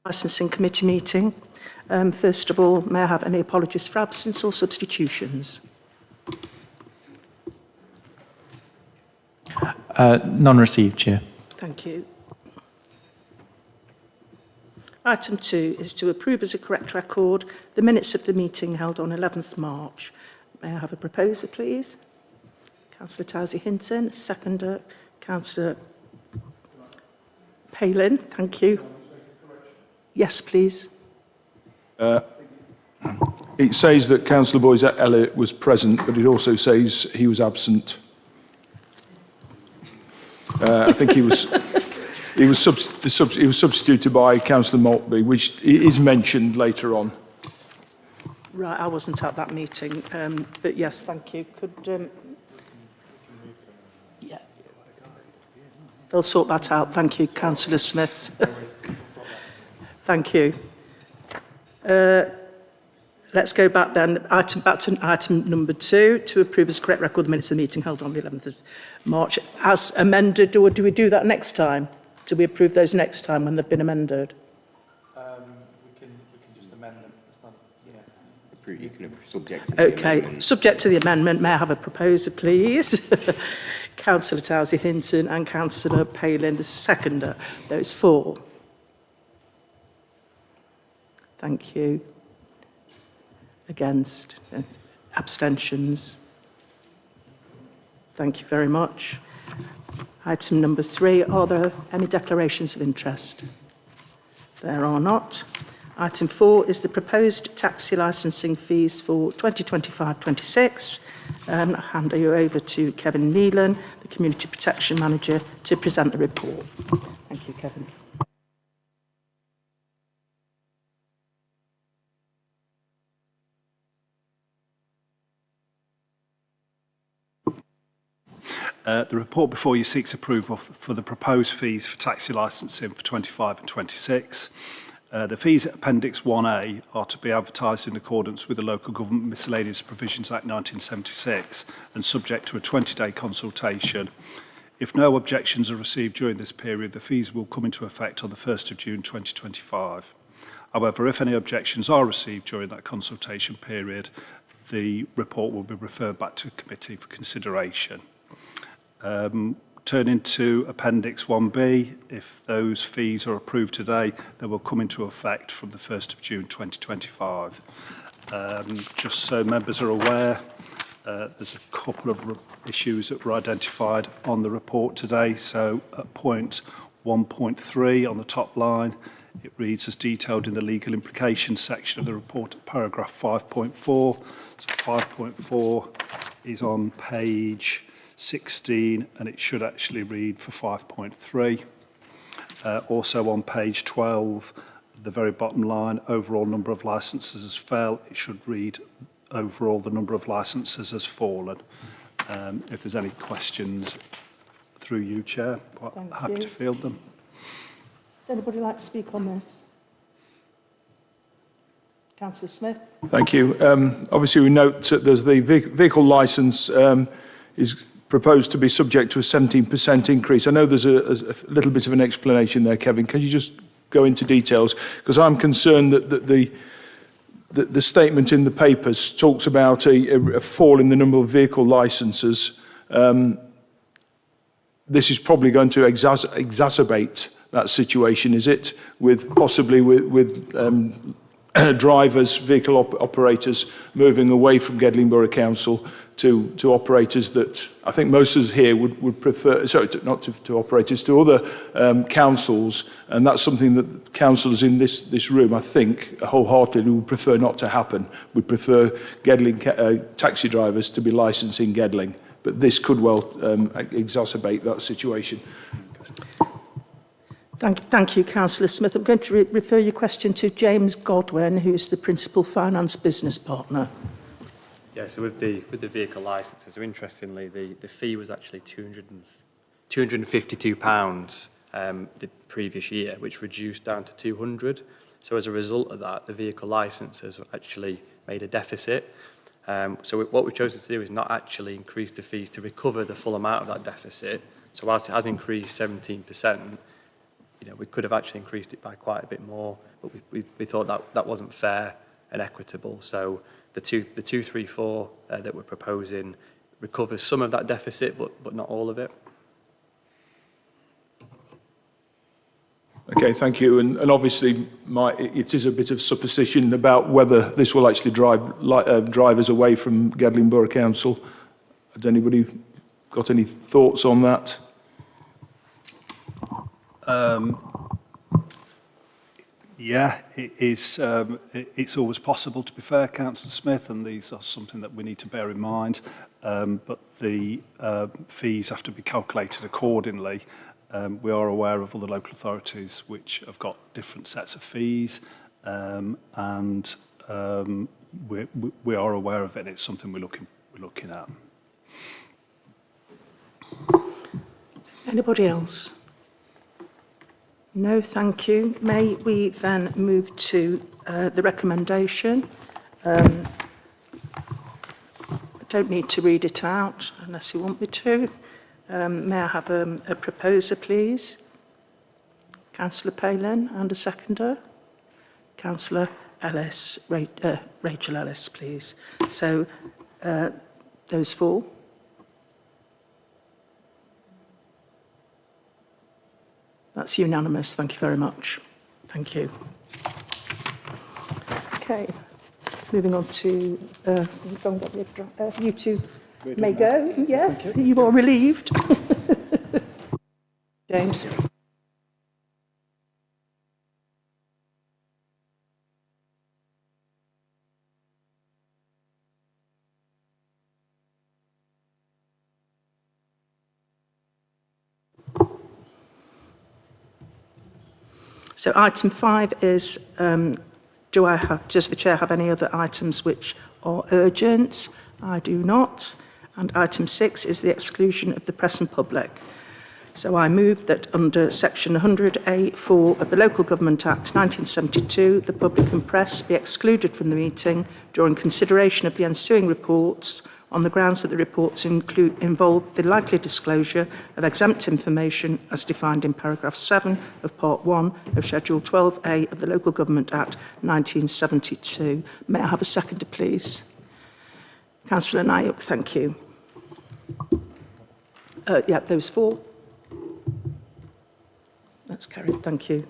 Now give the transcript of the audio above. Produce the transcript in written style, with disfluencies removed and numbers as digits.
Licensing Committee meeting. First of all, may I have any apologies for absence or substitutions? None received, Chair. Thank you. Item 2 is to approve as a correct record the minutes of the meeting held on 11th March. May I have a proposer, please? Councillor Towsey-Hinton, seconder. Councillor Palin, thank you. Yes, please. It says that Councillor Boyce Elliott was present, but it also says he was absent. I think he was substituted by Councillor Maltby, which is mentioned later on. Right, I wasn't at that meeting, but yes, thank you. Could yeah, they'll sort that out. Thank you, Councillor Smith. Thank you. Let's go back then. Back to item number 2, to approve as correct record the minutes of the meeting held on the 11th of March. As amended, or do we do that next time? Do we approve those next time when they've been amended? We can just amend them. It's not, yeah. You can subject to okay, subject to the amendment, may I have a proposer, please? Councillor Towsey-Hinton and Councillor Palin, the seconder. Those 4. Thank you. Against? Abstentions? Thank you very much. Item number 3, are there any declarations of interest? There are not. Item 4 is the proposed taxi licensing fees for 2025-26. I'll hand you over to Kevin Neelan, the Community Protection Manager, to present the report. Thank you, Kevin. The report before you seeks approval for the proposed fees for taxi licensing for 25 and 26. The fees at Appendix 1A are to be advertised in accordance with the Local Government Miscellaneous Provisions Act 1976 and subject to a 20-day consultation. If no objections are received during this period, the fees will come into effect on the 1st of June 2025. However, if any objections are received during that consultation period, the report will be referred back to committee for consideration. Turning to Appendix 1B, if those fees are approved today, they will come into effect from the 1st of June 2025. Just so members are aware, there's a couple of issues that were identified on the report today. So at point 1.3 on the top line, it reads as detailed in the legal implications section of the report at paragraph 5.4. So 5.4 is on page 16 and it should actually read for 5.3. Also on page 12, the very bottom line, overall number of licences has fell. It should read overall the number of licences has fallen. If there's any questions through you, Chair, quite happy to field them. Does anybody like to speak on this? Councillor Smith. Thank you. Obviously, we note that there's the vehicle licence is proposed to be subject to a 17% increase. I know there's a little bit of an explanation there, Kevin. Can you just go into details? Because I'm concerned that the statement in the papers talks about a fall in the number of vehicle licences. This is probably going to exacerbate that situation, is it? With possibly with drivers, vehicle operators moving away from Gedling Borough Council to operators that I think most of us here would prefer, sorry, not to operators, to other councils, and that's something that councillors in this room, I think, wholeheartedly would prefer not to happen. We prefer Gedling taxi drivers to be licensed in Gedling, but this could well exacerbate that situation. Thank you, Councillor Smith. I'm going to refer your question to James Godwin, who is the Principal Finance Business Partner. Yeah, so with the vehicle licences, so interestingly, the fee was actually £252 the previous year, which reduced down to 200. So as a result of that, the vehicle licences actually made a deficit. So what we've chosen to do is not actually increase the fees to recover the full amount of that deficit. So whilst it has increased 17%, you know, we could have actually increased it by quite a bit more, but we thought that wasn't fair and equitable. So the 234 that we're proposing recovers some of that deficit, but not all of it. Okay, thank you. And obviously, it is a bit of supposition about whether this will actually drive drivers away from Gedling Borough Council. Has anybody got any thoughts on that? Yeah, it is. It's always possible, to be fair, Councillor Smith, and these are something that we need to bear in mind. But the fees have to be calculated accordingly. We are aware of other local authorities which have got different sets of fees, and we are aware of it. It's something we're looking at. Anybody else? No, thank you. May we then move to the recommendation? I don't need to read it out unless you want me to. May I have a proposer, please? Councillor Palin, and a seconder? Councillor Ellis, Rachel Ellis, please. So, those four. That's unanimous. Thank you very much. Thank you. Okay, moving on to you two may go. Yes, you are relieved. James. So item 5 is, does the chair have any other items which are urgent? I do not. And item 6 is the exclusion of the press and public. So I move that under section 100A4 of the Local Government Act 1972, the public and press be excluded from the meeting during consideration of the ensuing reports on the grounds that the reports involve the likely disclosure of exempt information as defined in paragraph 7 of part 1 of schedule 12A of the Local Government Act 1972. May I have a seconder, please? Councillor Nayuk, thank you. Yeah, those four. That's carried, thank you.